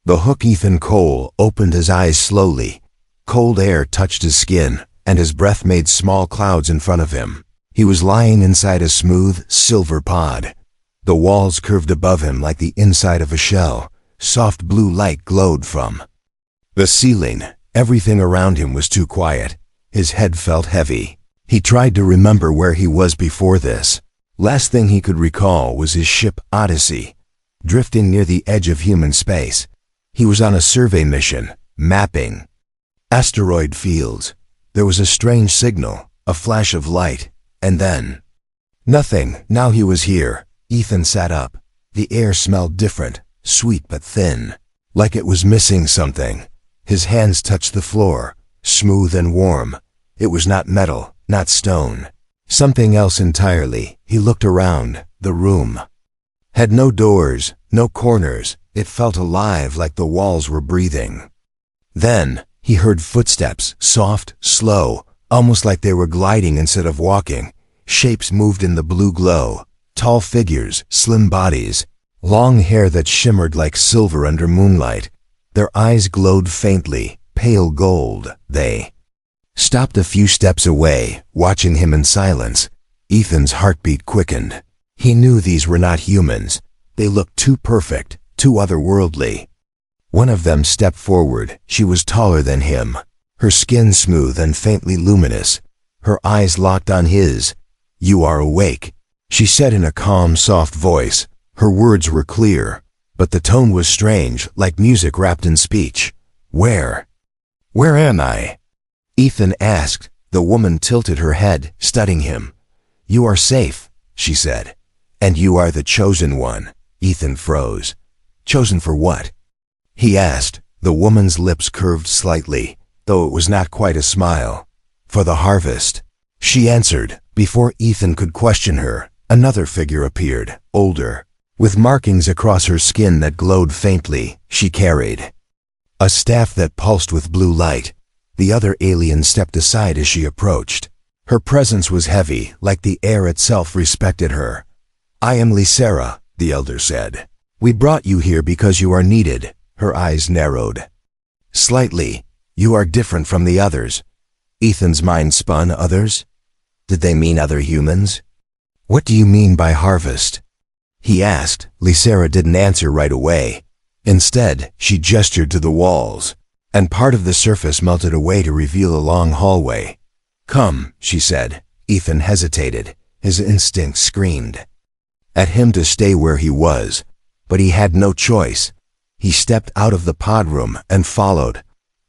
The hook Ethan Cole opened his eyes slowly. Cold air touched his skin, and his breath made small clouds in front of him. He was lying inside a smooth, silver pod. The walls curved above him like the inside of a shell. Soft blue light glowed from the ceiling. Everything around him was too quiet. His head felt heavy. He tried to remember where he was before this. Last thing he could recall was his ship Odyssey, drifting near the edge of human space. He was on a survey mission, mapping asteroid fields. There was a strange signal, a flash of light, and then nothing. Now he was here. Ethan sat up. The air smelled different, sweet but thin, like it was missing something. His hands touched the floor, smooth and warm. It was not metal, not stone. Something else entirely. He looked around. The room had no doors, no corners. It felt alive, like the walls were breathing. Then he heard footsteps, soft, slow, almost like they were gliding instead of walking. Shapes moved in the blue glow. Tall figures, slim bodies, long hair that shimmered like silver under moonlight. Their eyes glowed faintly, pale gold. They stopped a few steps away, watching him in silence. Ethan's heartbeat quickened. He knew these were not humans. They looked too perfect, too otherworldly. One of them stepped forward. She was taller than him, her skin smooth and faintly luminous. Her eyes locked on his. "You are awake," she said in a calm, soft voice. Her words were clear, but the tone was strange, like music wrapped in speech. Where am I?" Ethan asked. The woman tilted her head, studying him. "You are safe," she said. "And you are the chosen one." Ethan froze. "Chosen for what?" he asked. The woman's lips curved slightly, though it was not quite a smile. "For the harvest," she answered. Before Ethan could question her, another figure appeared, older, with markings across her skin that glowed faintly. She carried a staff that pulsed with blue light. The other alien stepped aside as she approached. Her presence was heavy, like the air itself respected her. "I am Lysera," the elder said. "We brought you here because you are needed." Her eyes narrowed slightly. "You are different from the others." Ethan's mind spun. Others? Did they mean other humans? "What do you mean by harvest?" he asked. Lysera didn't answer right away. Instead, she gestured to the walls, and part of the surface melted away to reveal a long hallway. "Come," she said. Ethan hesitated. His instinct screamed at him to stay where he was, but he had no choice. He stepped out of the pod room and followed.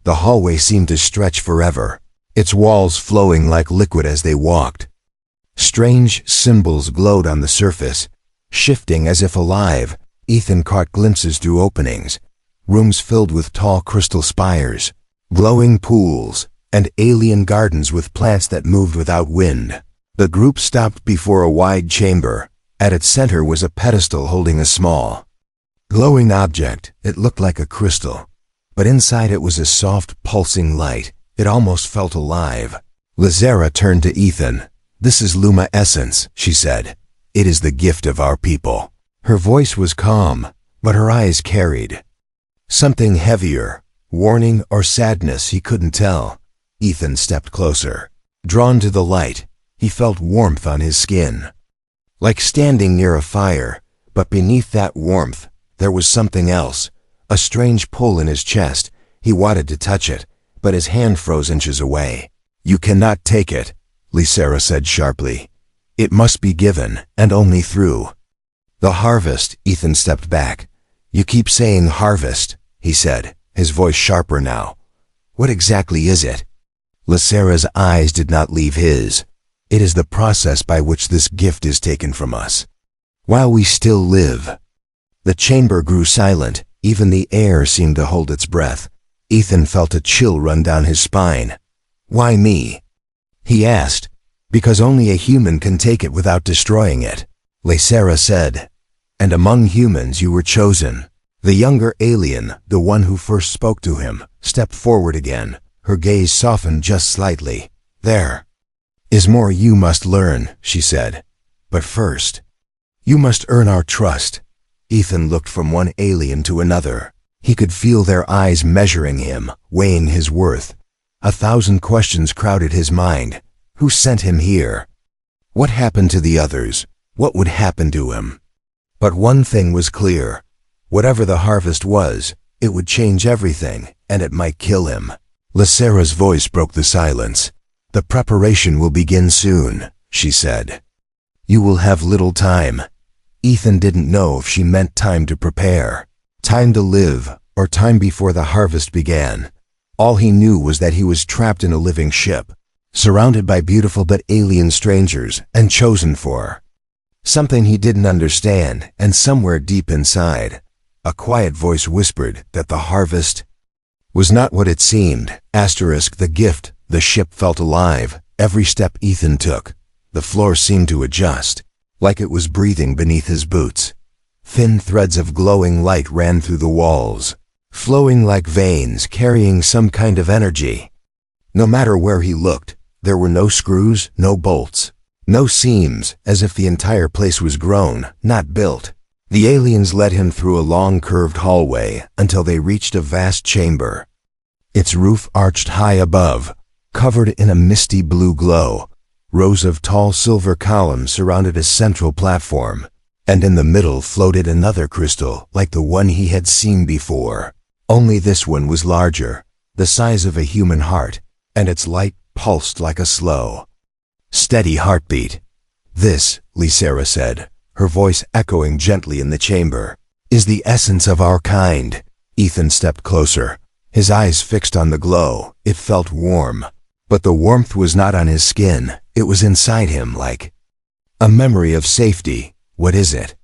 The hallway seemed to stretch forever, its walls flowing like liquid as they walked. Strange symbols glowed on the surface, shifting as if alive. Ethan caught glimpses through openings, rooms filled with tall crystal spires, glowing pools, and alien gardens with plants that moved without wind. The group stopped before a wide chamber. At its center was a pedestal holding a small, glowing object. It looked like a crystal, but inside it was a soft, pulsing light. It almost felt alive. Lysera turned to Ethan. "This is Luma Essence," she said. "It is the gift of our people." Her voice was calm, but her eyes carried something heavier, warning or sadness, he couldn't tell. Ethan stepped closer. Drawn to the light, he felt warmth on his skin, like standing near a fire, but beneath that warmth, there was something else, a strange pull in his chest. He wanted to touch it, but his hand froze inches away. "You cannot take it," Lysera said sharply. "It must be given, and only through the harvest." Ethan stepped back. "You keep saying harvest," he said, his voice sharper now. "What exactly is it?" Lysera's eyes did not leave his. "It is the process by which this gift is taken from us, while we still live." The chamber grew silent. Even the air seemed to hold its breath. Ethan felt a chill run down his spine. "Why me?" he asked. "Because only a human can take it without destroying it," Lysera said. "And among humans you were chosen." The younger alien, the one who first spoke to him, stepped forward again. Her gaze softened just slightly. "There is more you must learn," she said. "But first, you must earn our trust." Ethan looked from one alien to another. He could feel their eyes measuring him, weighing his worth. 1,000 questions crowded his mind. Who sent him here? What happened to the others? What would happen to him? But one thing was clear. Whatever the harvest was, it would change everything, and it might kill him. Lysera's voice broke the silence. The preparation will begin soon, she said. You will have little time. Ethan didn't know if she meant time to prepare, time to live, or time before the harvest began. All he knew was that he was trapped in a living ship, surrounded by beautiful but alien strangers, and chosen for something he didn't understand. And somewhere deep inside, a quiet voice whispered that the harvest was not what it seemed. The gift. The ship felt alive. Every step Ethan took, the floor seemed to adjust, like it was breathing beneath his boots. Thin threads of glowing light ran through the walls, flowing like veins, carrying some kind of energy. No matter where he looked, there were no screws, no bolts, no seams, as if the entire place was grown, not built. The aliens led him through a long curved hallway until they reached a vast chamber. Its roof arched high above, covered in a misty blue glow. Rows of tall silver columns surrounded a central platform, and in the middle floated another crystal like the one he had seen before. Only this one was larger, the size of a human heart, and its light pulsed like a slow, steady heartbeat. This, Lysera said, her voice echoing gently in the chamber, is the essence of our kind. Ethan stepped closer, his eyes fixed on the glow. It felt warm, but the warmth was not on his skin. It was inside him, like a memory of safety. What is it?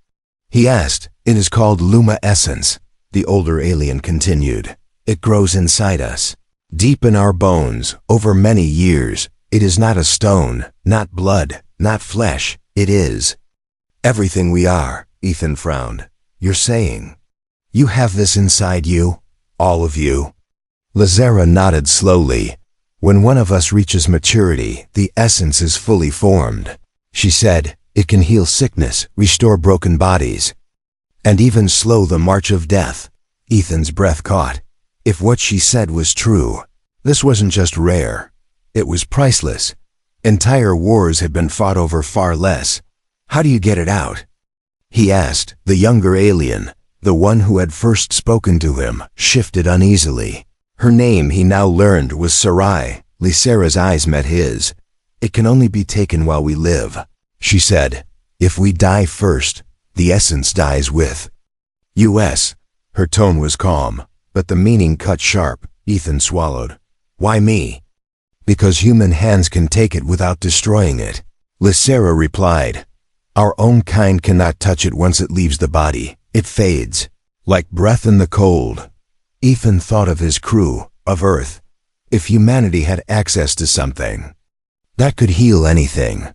He asked. It is called Luma Essence, the older alien continued. It grows inside us, deep in our bones, over many years. It is not a stone, not blood, not flesh. It is everything we are. Ethan frowned. You're saying you have this inside you? All of you? Lysera nodded slowly. When one of us reaches maturity, the essence is fully formed. She said, it can heal sickness, restore broken bodies, and even slow the march of death. Ethan's breath caught. If what she said was true, this wasn't just rare. It was priceless. Entire wars had been fought over far less. How do you get it out? He asked. The younger alien, the one who had first spoken to him, shifted uneasily. Her name, he now learned, was Sarai. Lysera's eyes met his. It can only be taken while we live, she said. If we die first, the essence dies with us. Her tone was calm, but the meaning cut sharp. Ethan swallowed. Why me? Because human hands can take it without destroying it. Lysera replied. Our own kind cannot touch it once it leaves the body. It fades, like breath in the cold. Ethan thought of his crew, of Earth. If humanity had access to something that could heal anything,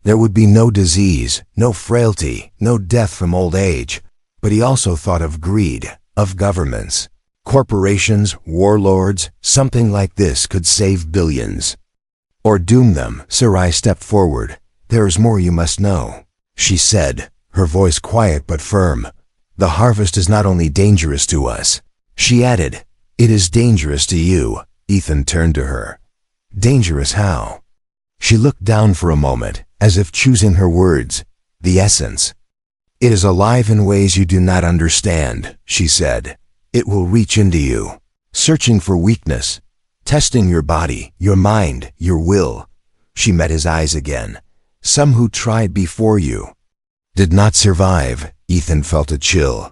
there would be no disease, no frailty, no death from old age. But he also thought of greed, of governments, corporations, warlords. Something like this could save billions, or doom them. Sarai stepped forward. There is more you must know, she said, her voice quiet but firm. The harvest is not only dangerous to us, she added, it is dangerous to you. Ethan turned to her. Dangerous how? She looked down for a moment, as if choosing her words. The essence. It is alive in ways you do not understand, she said. It will reach into you, searching for weakness, testing your body, your mind, your will. She met his eyes again. Some who tried before you did not survive. Ethan felt a chill.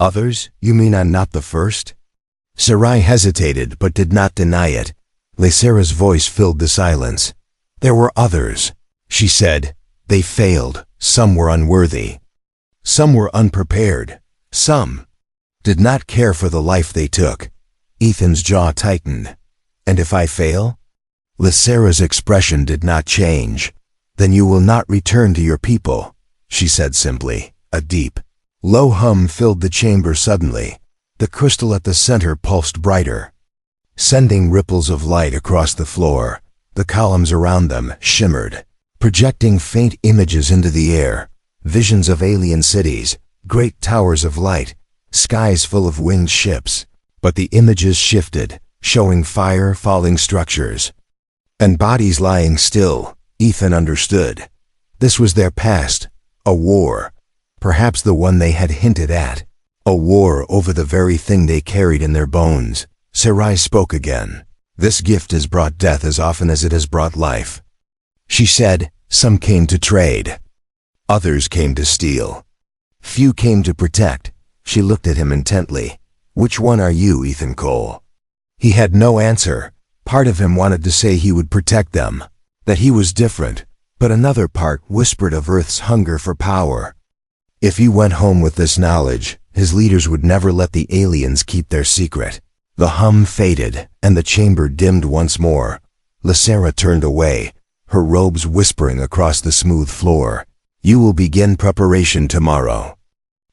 Others? You mean I'm not the first? Sarai hesitated but did not deny it. Lysera's voice filled the silence. There were others, she said. They failed. Some were unworthy. Some were unprepared. Some did not care for the life they took. Ethan's jaw tightened. And if I fail? Lysera's expression did not change. Then you will not return to your people, she said simply. A deep, low hum filled the chamber suddenly. The crystal at the center pulsed brighter, sending ripples of light across the floor. The columns around them shimmered, projecting faint images into the air. Visions of alien cities, great towers of light, skies full of winged ships, but the images shifted, showing fire falling structures, and bodies lying still. Ethan understood. This was their past, a war, perhaps the one they had hinted at, a war over the very thing they carried in their bones. Sarai spoke again. This gift has brought death as often as it has brought life. She said, some came to trade. Others came to steal. Few came to protect. She looked at him intently. Which one are you, Ethan Cole? He had no answer. Part of him wanted to say he would protect them, that he was different, but another part whispered of Earth's hunger for power. If he went home with this knowledge, his leaders would never let the aliens keep their secret. The hum faded, and the chamber dimmed once more. Lysera turned away, her robes whispering across the smooth floor. You will begin preparation tomorrow,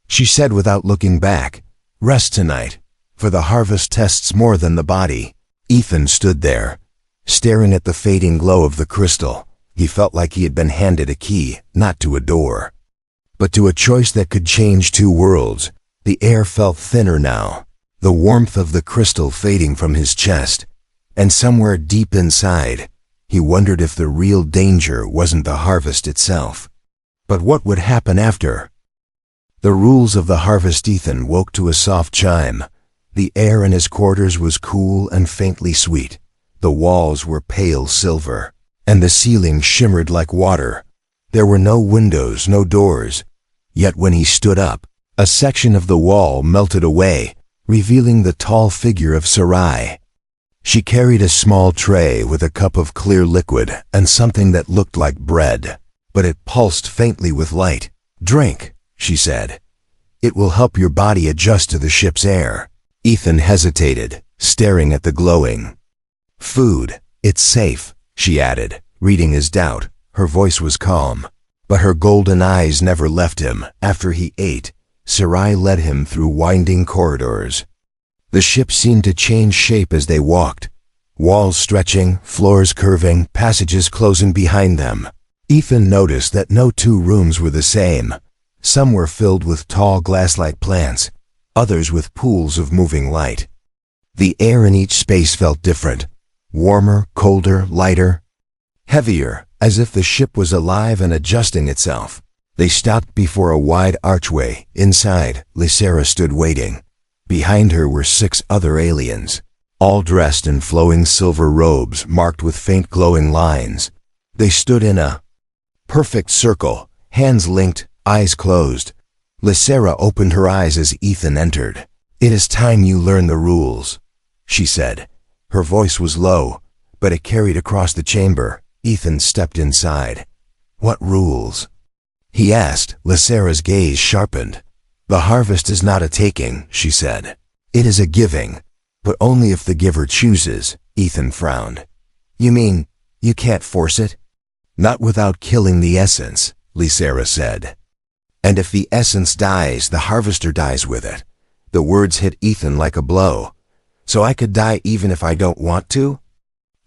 she said without looking back. Rest tonight, for the harvest tests more than the body. Ethan stood there, staring at the fading glow of the crystal. He felt like he had been handed a key, not to a door, but to a choice that could change two worlds. The air felt thinner now, the warmth of the crystal fading from his chest, and somewhere deep inside, he wondered if the real danger wasn't the harvest itself, but what would happen after. The rules of the harvest. Ethan woke to a soft chime. The air in his quarters was cool and faintly sweet. The walls were pale silver, and the ceiling shimmered like water. There were no windows, no doors. Yet when he stood up, a section of the wall melted away, revealing the tall figure of Sarai. She carried a small tray with a cup of clear liquid and something that looked like bread, but it pulsed faintly with light. Drink, she said. It will help your body adjust to the ship's air. Ethan hesitated, staring at the glowing food. It's safe, she added, reading his doubt. Her voice was calm, but her golden eyes never left him. After he ate, Sarai led him through winding corridors. The ship seemed to change shape as they walked, walls stretching, floors curving, passages closing behind them. Ethan noticed that no two rooms were the same. Some were filled with tall glass-like plants, others with pools of moving light. The air in each space felt different, warmer, colder, lighter, heavier, as if the ship was alive and adjusting itself. They stopped before a wide archway. Inside, Lysera stood waiting. Behind her were 6 other aliens, all dressed in flowing silver robes marked with faint glowing lines. They stood in a perfect circle, hands linked, eyes closed. Lysera opened her eyes as Ethan entered. It is time you learn the rules, she said. Her voice was low, but it carried across the chamber. Ethan stepped inside. What rules? He asked. Lysera's gaze sharpened. The harvest is not a taking, she said. It is a giving, but only if the giver chooses. Ethan frowned. You mean, you can't force it? Not without killing the essence, Lysera said. And if the essence dies, the harvester dies with it. The words hit Ethan like a blow. So I could die even if I don't want to?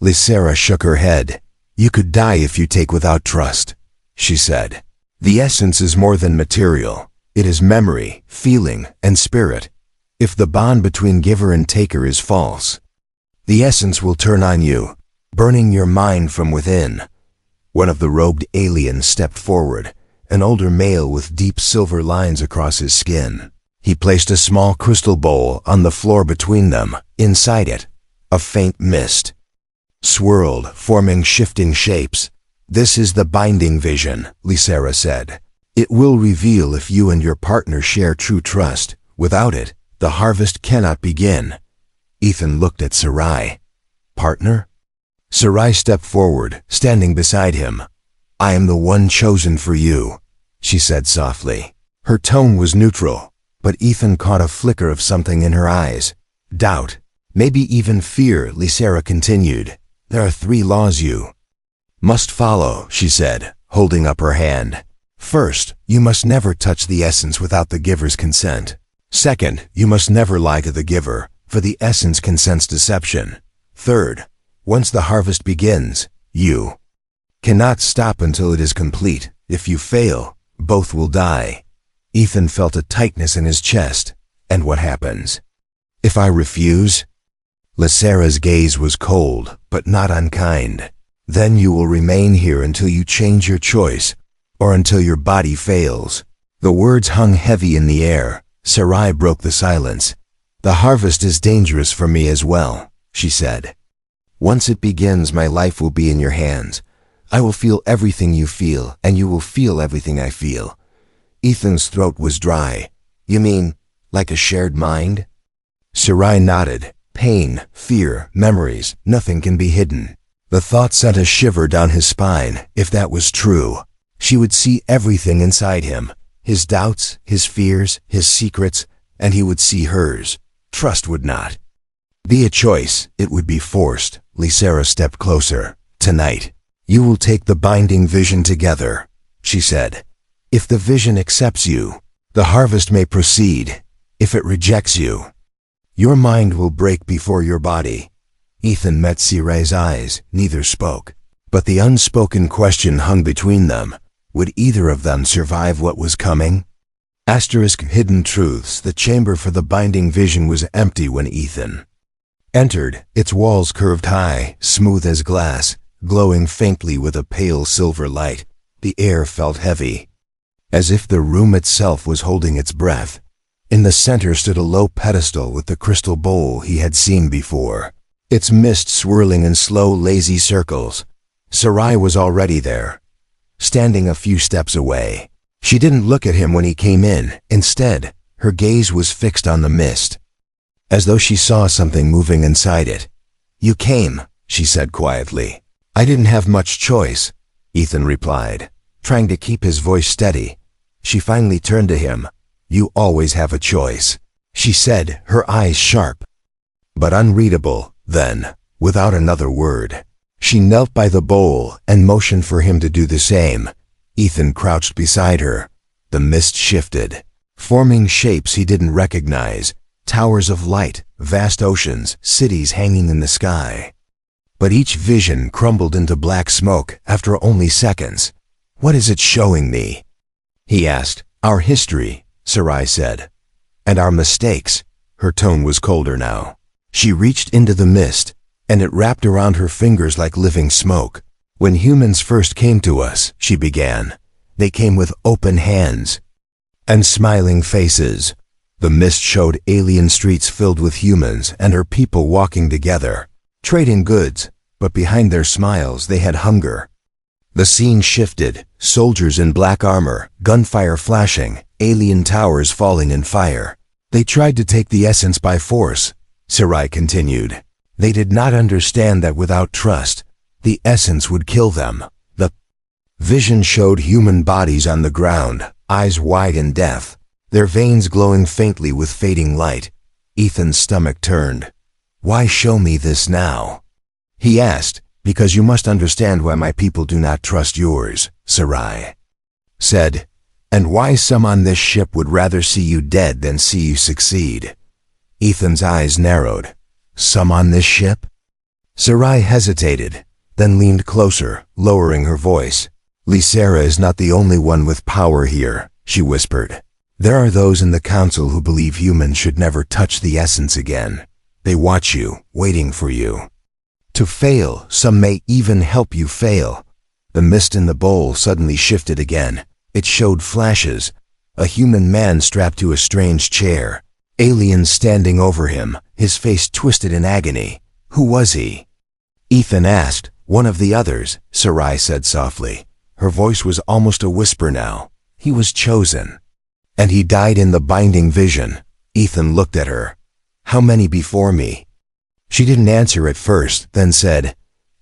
Lysera shook her head. You could die if you take without trust, she said. The essence is more than material. It is memory, feeling, and spirit. If the bond between giver and taker is false, the essence will turn on you, burning your mind from within. One of the robed aliens stepped forward, an older male with deep silver lines across his skin. He placed a small crystal bowl on the floor between them. Inside it, a faint mist swirled, forming shifting shapes. This is the binding vision, Lysera said. It will reveal if you and your partner share true trust. Without it, the harvest cannot begin. Ethan looked at Sarai. Partner? Sarai stepped forward, standing beside him. I am the one chosen for you, she said softly. Her tone was neutral, but Ethan caught a flicker of something in her eyes. Doubt, maybe even fear. Lysera continued. There are 3 laws you must follow, she said, holding up her hand. First, you must never touch the essence without the giver's consent. Second, you must never lie to the giver, for the essence can sense deception. Third, once the harvest begins, you cannot stop until it is complete. If you fail, both will die. Ethan felt a tightness in his chest, And what happens? If I refuse? Lysera's gaze was cold, but not unkind. Then you will remain here until you change your choice, or until your body fails. The words hung heavy in the air. Sarai broke the silence. The harvest is dangerous for me as well, she said. Once it begins, my life will be in your hands. I will feel everything you feel, and you will feel everything I feel. Ethan's throat was dry. You mean, like a shared mind? Sarai nodded. Pain, fear, memories, nothing can be hidden. The thought sent a shiver down his spine. If that was true, she would see everything inside him. His doubts, his fears, his secrets, and he would see hers. Trust would not be a choice, it would be forced. Lysera stepped closer. Tonight, you will take the binding vision together, she said. If the vision accepts you, the harvest may proceed. If it rejects you, your mind will break before your body. Ethan met Sarai's eyes. Neither spoke. But the unspoken question hung between them. Would either of them survive what was coming? Hidden truths. The chamber for the binding vision was empty when Ethan entered. Its walls curved high, smooth as glass, glowing faintly with a pale silver light. The air felt heavy, as if the room itself was holding its breath. In the center stood a low pedestal with the crystal bowl he had seen before, its mist swirling in slow, lazy circles. Sarai was already there, standing a few steps away. She didn't look at him when he came in. Instead, her gaze was fixed on the mist, as though she saw something moving inside it. You came, she said quietly. I didn't have much choice, Ethan replied, trying to keep his voice steady. She finally turned to him. You always have a choice, she said, her eyes sharp, but unreadable. Then, without another word, she knelt by the bowl and motioned for him to do the same. Ethan crouched beside her. The mist shifted, forming shapes he didn't recognize. Towers of light, vast oceans, cities hanging in the sky. But each vision crumbled into black smoke after only seconds. What is it showing me? He asked. Our history, Sarai said. And our mistakes. Her tone was colder now. She reached into the mist, and it wrapped around her fingers like living smoke. When humans first came to us, she began, they came with open hands and smiling faces. The mist showed alien streets filled with humans and her people walking together, trading goods, but behind their smiles they had hunger. The scene shifted, soldiers in black armor, gunfire flashing, alien towers falling in fire. They tried to take the essence by force, Sarai continued. They did not understand that without trust, the essence would kill them. The vision showed human bodies on the ground, eyes wide in death, their veins glowing faintly with fading light. Ethan's stomach turned. Why show me this now? He asked. Because you must understand why my people do not trust yours, Sarai said, and why some on this ship would rather see you dead than see you succeed. Ethan's eyes narrowed. Some on this ship? Sarai hesitated, then leaned closer, lowering her voice. Lysera is not the only one with power here, she whispered. There are those in the council who believe humans should never touch the essence again. They watch you, waiting for you to fail. Some may even help you fail. The mist in the bowl suddenly shifted again. It showed flashes. A human man strapped to a strange chair. Aliens standing over him, his face twisted in agony. Who was he? Ethan asked. One of the others, Sarai said softly. Her voice was almost a whisper now. He was chosen. And he died in the binding vision. Ethan looked at her. How many before me? She didn't answer at first, then said,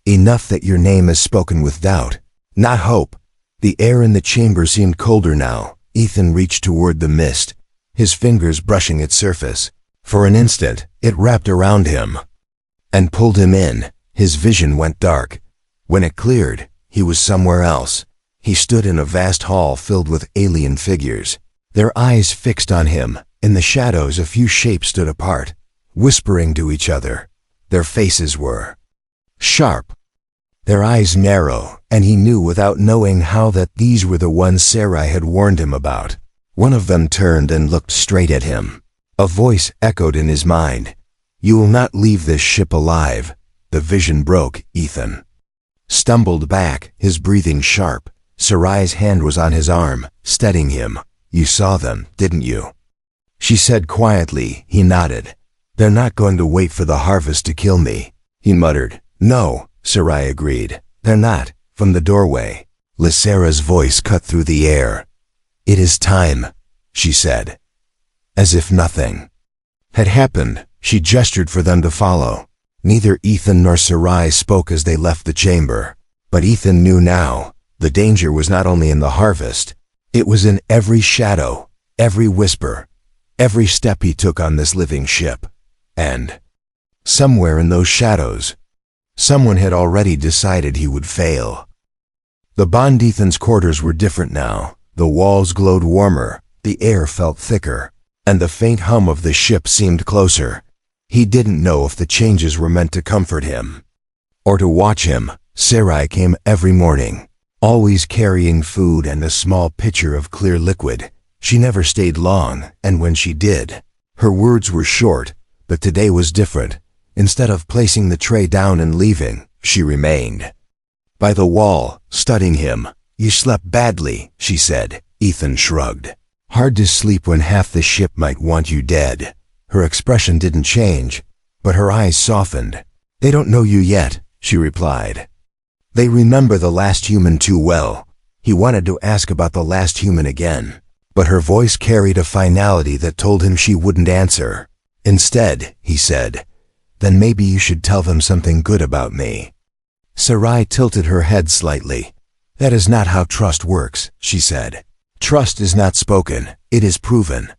Enough that your name is spoken with doubt, not hope. The air in the chamber seemed colder now. Ethan reached toward the mist, his fingers brushing its surface. For an instant, it wrapped around him and pulled him in. His vision went dark. When it cleared, he was somewhere else. He stood in a vast hall filled with alien figures, their eyes fixed on him. In the shadows, a few shapes stood apart, whispering to each other. Their faces were sharp, their eyes narrow, and he knew without knowing how that these were the ones Sarai had warned him about. One of them turned and looked straight at him. A voice echoed in his mind. "You will not leave this ship alive." The vision broke. Ethan stumbled back, his breathing sharp. Sarai's hand was on his arm, steadying him. "You saw them, didn't you?" she said quietly. He nodded. "They're not going to wait for the harvest to kill me," he muttered. "No," Sarai agreed. "They're not." From the doorway, Lysera's voice cut through the air. "It is time," she said. As if nothing had happened, she gestured for them to follow. Neither Ethan nor Sarai spoke as they left the chamber. But Ethan knew now, the danger was not only in the harvest, it was in every shadow, every whisper, every step he took on this living ship. And somewhere in those shadows, someone had already decided he would fail. The Bond Ethan's quarters were different now. The walls glowed warmer, the air felt thicker, and the faint hum of the ship seemed closer. He didn't know if the changes were meant to comfort him or to watch him. Sarai came every morning, always carrying food and a small pitcher of clear liquid. She never stayed long, and when she did, her words were short, but today was different. Instead of placing the tray down and leaving, she remained by the wall, studying him. "You slept badly," she said. Ethan shrugged. "Hard to sleep when half the ship might want you dead." Her expression didn't change, but her eyes softened. "They don't know you yet," she replied. "They remember the last human too well." He wanted to ask about the last human again, but her voice carried a finality that told him she wouldn't answer. Instead, he said, "Then maybe you should tell them something good about me." Sarai tilted her head slightly. "That is not how trust works," she said. "Trust is not spoken, it is proven."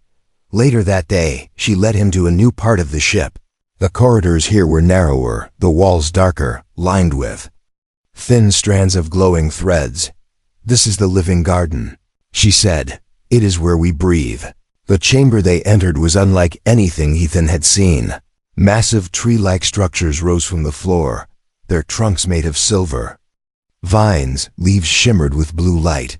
Later that day, she led him to a new part of the ship. The corridors here were narrower, the walls darker, lined with thin strands of glowing threads. "This is the living garden," she said. "It is where we breathe." The chamber they entered was unlike anything Ethan had seen. Massive tree-like structures rose from the floor, their trunks made of silver. Vines, leaves shimmered with blue light,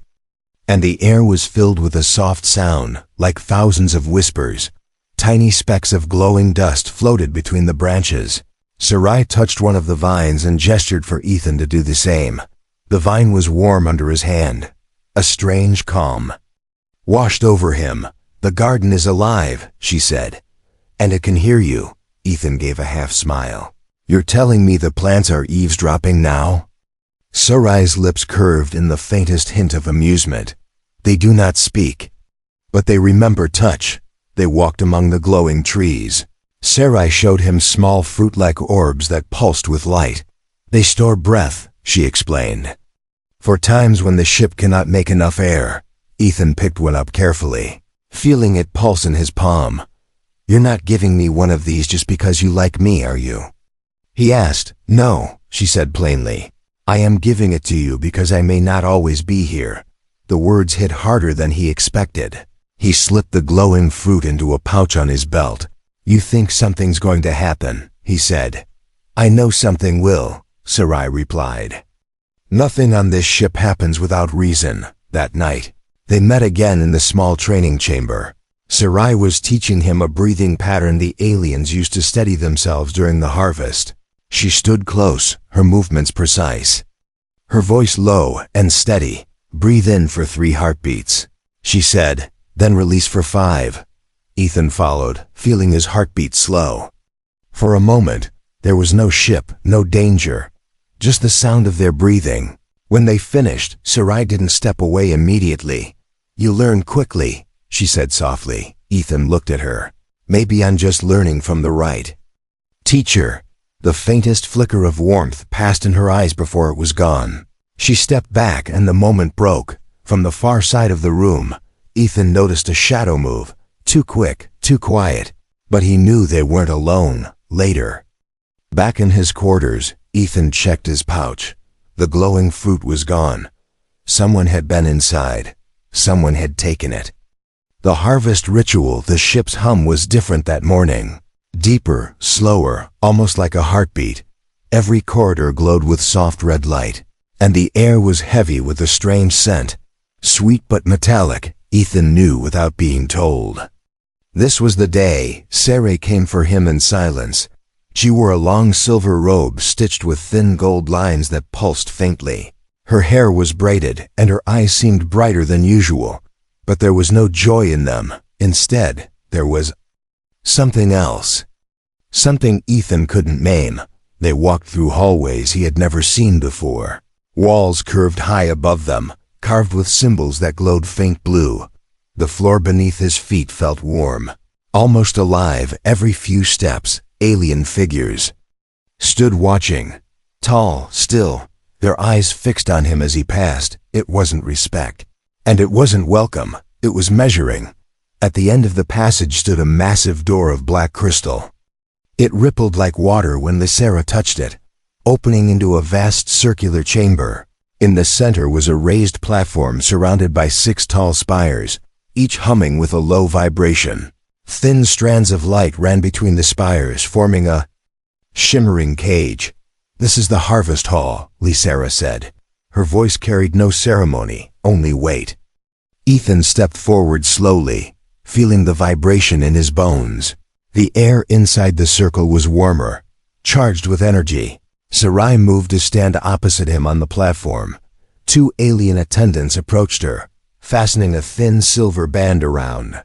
and the air was filled with a soft sound, like thousands of whispers. Tiny specks of glowing dust floated between the branches. Sarai touched one of the vines and gestured for Ethan to do the same. The vine was warm under his hand. A strange calm washed over him. "The garden is alive," she said. "And it can hear you." Ethan gave a half smile. "You're telling me the plants are eavesdropping now?" Sarai's lips curved in the faintest hint of amusement. "They do not speak, but they remember touch." They walked among the glowing trees. Sarai showed him small fruit-like orbs that pulsed with light. "They store breath," she explained, "for times when the ship cannot make enough air." Ethan picked one up carefully, feeling it pulse in his palm. "You're not giving me one of these just because you like me, are you?" he asked. "No," she said plainly. "I am giving it to you because I may not always be here." The words hit harder than he expected. He slipped the glowing fruit into a pouch on his belt. "You think something's going to happen," he said. "I know something will," Sarai replied. "Nothing on this ship happens without reason." That night, they met again in the small training chamber. Sarai was teaching him a breathing pattern the aliens used to steady themselves during the harvest. She stood close, her movements precise, her voice low and steady. "Breathe in for 3 heartbeats," she said, "then release for 5. Ethan followed, feeling his heartbeat slow. For a moment, there was no ship, no danger, just the sound of their breathing. When they finished, Sarai didn't step away immediately. "You learn quickly," she said softly. Ethan looked at her. "Maybe I'm just learning from the right teacher." The faintest flicker of warmth passed in her eyes before it was gone. She stepped back and the moment broke. From the far side of the room, Ethan noticed a shadow move. Too quick, too quiet. But he knew they weren't alone. Later, back in his quarters, Ethan checked his pouch. The glowing fruit was gone. Someone had been inside. Someone had taken it. The harvest ritual, the ship's hum, was different that morning. Deeper, slower, almost like a heartbeat. Every corridor glowed with soft red light, and the air was heavy with a strange scent. Sweet but metallic, Ethan knew without being told. This was the day Sarai came for him in silence. She wore a long silver robe stitched with thin gold lines that pulsed faintly. Her hair was braided, and her eyes seemed brighter than usual. But there was no joy in them. Instead, there was something else. Something Ethan couldn't name. They walked through hallways he had never seen before. Walls curved high above them, carved with symbols that glowed faint blue. The floor beneath his feet felt warm, almost alive. Every few steps, alien figures stood watching, tall, still, their eyes fixed on him as he passed. It wasn't respect, and it wasn't welcome. It was measuring. At the end of the passage stood a massive door of black crystal. It rippled like water when Lysera touched it, opening into a vast circular chamber. In the center was a raised platform surrounded by 6 tall spires, each humming with a low vibration. Thin strands of light ran between the spires, forming a shimmering cage. "This is the harvest hall," Lysera said. Her voice carried no ceremony, only weight. Ethan stepped forward slowly, feeling the vibration in his bones. The air inside the circle was warmer, charged with energy. Sarai moved to stand opposite him on the platform. 2 alien attendants approached her, fastening a thin silver band around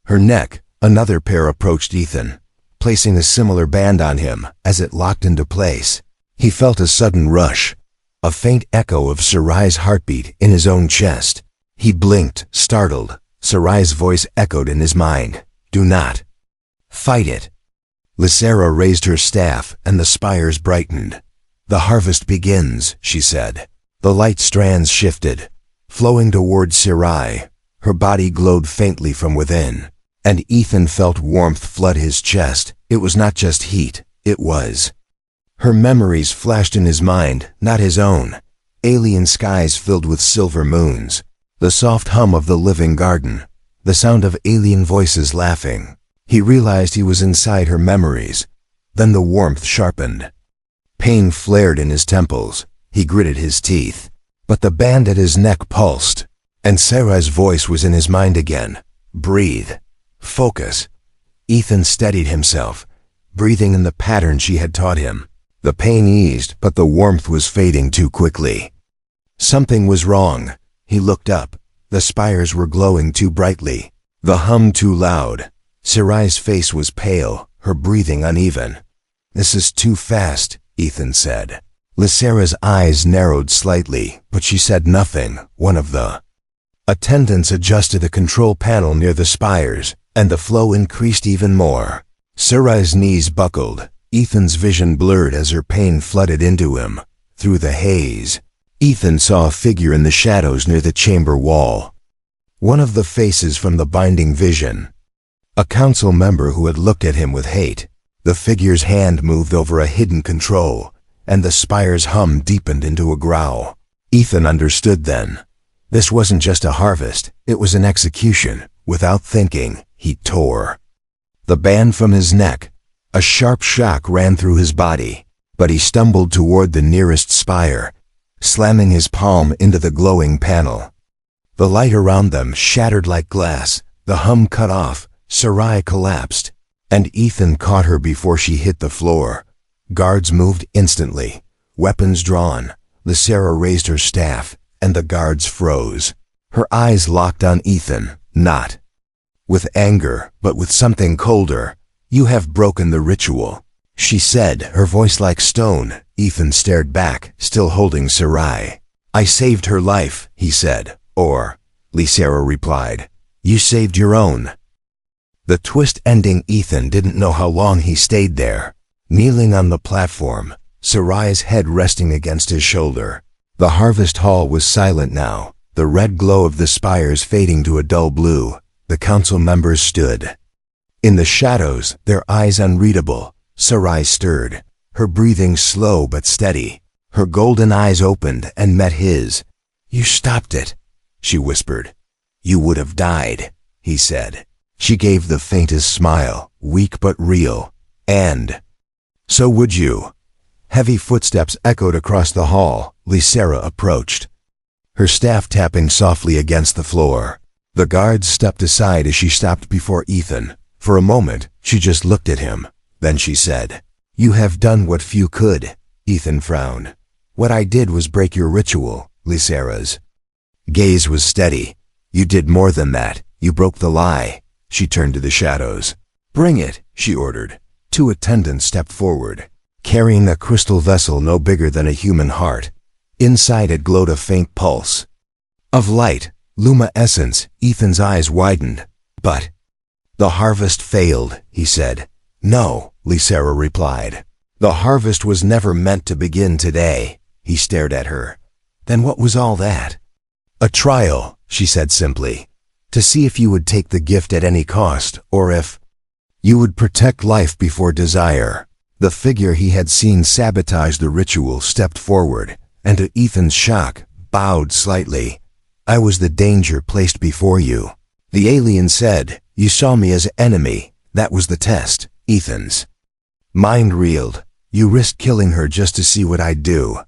her neck. Another pair approached Ethan, placing a similar band on him. As it locked into place, he felt a sudden rush, a faint echo of Sarai's heartbeat in his own chest. He blinked, startled. Sarai's voice echoed in his mind. "Do not fight it." Lysera raised her staff, and the spires brightened. "The harvest begins," she said. The light strands shifted, flowing toward Sarai. Her body glowed faintly from within, and Ethan felt warmth flood his chest. It was not just heat, it was. Her memories flashed in his mind, not his own. Alien skies filled with silver moons, the soft hum of the living garden, the sound of alien voices laughing. He realized he was inside her memories. Then the warmth sharpened. Pain flared in his temples. He gritted his teeth. But the band at his neck pulsed, and Sarai's voice was in his mind again. "Breathe. Focus." Ethan steadied himself, breathing in the pattern she had taught him. The pain eased, but the warmth was fading too quickly. Something was wrong. He looked up. The spires were glowing too brightly, the hum too loud. Sarai's face was pale, her breathing uneven. "This is too fast," Ethan said. Lysera's eyes narrowed slightly, but she said nothing. One of the attendants adjusted a control panel near the spires, and the flow increased even more. Sarai's knees buckled. Ethan's vision blurred as her pain flooded into him. Through the haze, Ethan saw a figure in the shadows near the chamber wall. One of the faces from the binding vision. A council member who had looked at him with hate. The figure's hand moved over a hidden control, and the spire's hum deepened into a growl. Ethan understood then. This wasn't just a harvest, it was an execution. Without thinking, he tore the band from his neck. A sharp shock ran through his body, but he stumbled toward the nearest spire, slamming his palm into the glowing panel. The light around them shattered like glass. The hum cut off. Sarai collapsed, and Ethan caught her before she hit the floor. Guards moved instantly, weapons drawn. Lysera raised her staff, and the guards froze. Her eyes locked on Ethan, not with anger, but with something colder. "You have broken the ritual," she said, her voice like stone. Ethan stared back, still holding Sarai. "I saved her life," he said. "Or," Lysera replied, "you saved your own." The twist ending. Ethan didn't know how long he stayed there, kneeling on the platform, Sarai's head resting against his shoulder. The harvest hall was silent now, the red glow of the spires fading to a dull blue. The council members stood in the shadows, their eyes unreadable. Sarai stirred, her breathing slow but steady. Her golden eyes opened and met his. "You stopped it," she whispered. "You would have died," he said. She gave the faintest smile, weak but real. "And so would you." Heavy footsteps echoed across the hall. Lysera approached, her staff tapping softly against the floor. The guards stepped aside as she stopped before Ethan, For a moment, she just looked at him. Then she said, "You have done what few could." Ethan frowned. "What I did was break your ritual." Lysera's gaze was steady. "You did more than that. You broke the lie." She turned to the shadows. "Bring it," she ordered. Two attendants stepped forward, carrying a crystal vessel no bigger than a human heart. Inside it glowed a faint pulse of light, Luma essence. Ethan's eyes widened. "But the harvest failed," he said. "No," Lysera replied. "The harvest was never meant to begin today." He stared at her. "Then what was all that?" "A trial," she said simply, "to see if you would take the gift at any cost, or if you would protect life before desire." The figure he had seen sabotage the ritual stepped forward, and to Ethan's shock, bowed slightly. "I was the danger placed before you." The alien said, "You saw me as enemy. That was the test." Ethan's mind reeled. "You risked killing her just to see what I'd do."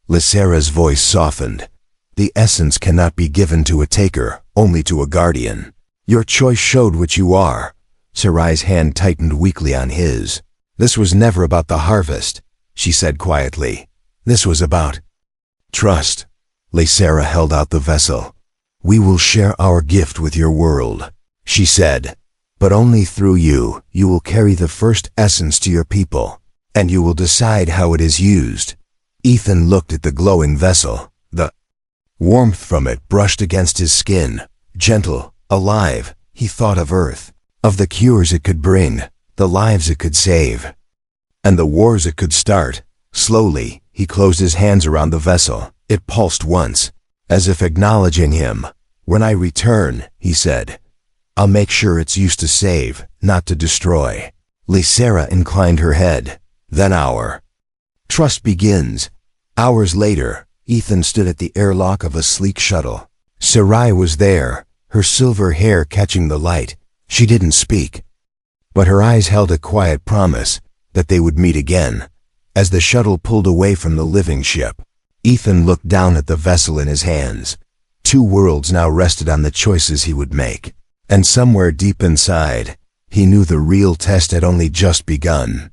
Lysera's voice softened. "The essence cannot be given to a taker, only to a guardian. Your choice showed what you are." Sarai's hand tightened weakly on his. "This was never about the harvest," she said quietly. "This was about trust." Lysera held out the vessel. "We will share our gift with your world," she said. "But only through you. You will carry the first essence to your people, and you will decide how it is used." Ethan looked at the glowing vessel. The warmth from it brushed against his skin. Gentle, alive, he thought of Earth, of the cures it could bring, the lives it could save, and the wars it could start. Slowly, he closed his hands around the vessel. It pulsed once, as if acknowledging him. "When I return," he said, "I'll make sure it's used to save, not to destroy." Lysera inclined her head. "Then our trust begins." Hours later, Ethan stood at the airlock of a sleek shuttle. Sarai was there, her silver hair catching the light. She didn't speak, but her eyes held a quiet promise that they would meet again. As the shuttle pulled away from the living ship, Ethan looked down at the vessel in his hands. Two worlds now rested on the choices he would make. And somewhere deep inside, he knew the real test had only just begun.